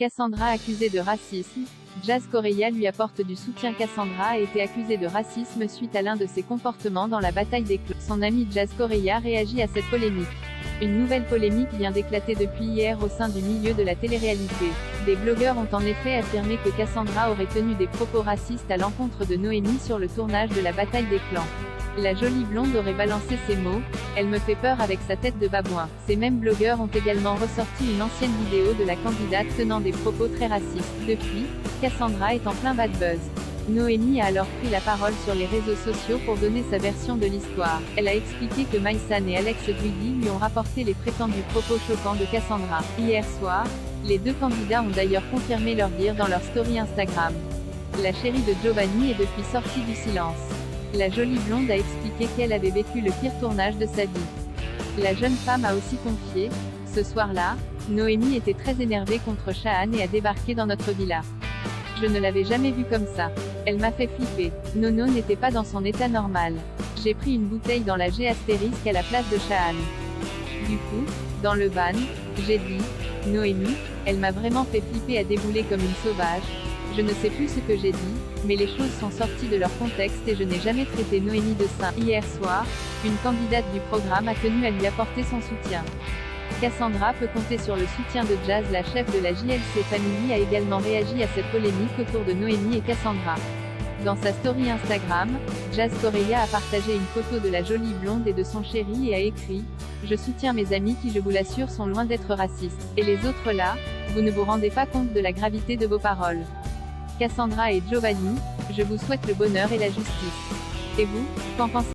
Cassandra accusée de racisme. Jazz Correia lui apporte du soutien. Cassandra a été accusée de racisme suite à l'un de ses comportements dans la bataille des clans. Son ami Jazz Correia réagit à cette polémique. Une nouvelle polémique vient d'éclater depuis hier au sein du milieu de la télé-réalité. Des blogueurs ont en effet affirmé que Cassandra aurait tenu des propos racistes à l'encontre de Noémie sur le tournage de la bataille des clans. La jolie blonde aurait balancé ces mots: « Elle me fait peur avec sa tête de babouin ». Ces mêmes blogueurs ont également ressorti une ancienne vidéo de la candidate tenant des propos très racistes. Depuis, Cassandra est en plein bad buzz. Noémie a alors pris la parole sur les réseaux sociaux pour donner sa version de l'histoire. Elle a expliqué que Maïsan et Alex Guidi lui ont rapporté les prétendus propos choquants de Cassandra. Hier soir, les deux candidats ont d'ailleurs confirmé leur dire dans leur story Instagram. La chérie de Giovanni est depuis sortie du silence. La jolie blonde a expliqué qu'elle avait vécu le pire tournage de sa vie. La jeune femme a aussi confié: « Ce soir-là, Noémie était très énervée contre Shahan et a débarqué dans notre villa. Je ne l'avais jamais vue comme ça. Elle m'a fait flipper. Nono n'était pas dans son état normal. J'ai pris une bouteille dans la G astérisque à la place de Shahan. Du coup, dans le van, j'ai dit: Noémie, elle m'a vraiment fait flipper à débouler comme une sauvage. Je ne sais plus ce que j'ai dit, mais les choses sont sorties de leur contexte et je n'ai jamais traité Noémie de saint. » Hier soir, une candidate du programme a tenu à lui apporter son soutien. Cassandra peut compter sur le soutien de Jazz. La chef de la JLC Family a également réagi à cette polémique autour de Noémie et Cassandra. Dans sa story Instagram, Jazz Correia a partagé une photo de la jolie blonde et de son chéri et a écrit: « Je soutiens mes amis qui, je vous l'assure, sont loin d'être racistes. Et les autres là, vous ne vous rendez pas compte de la gravité de vos paroles. Cassandra et Giovanni, je vous souhaite le bonheur et la justice. » Et vous, qu'en pensez-vous ?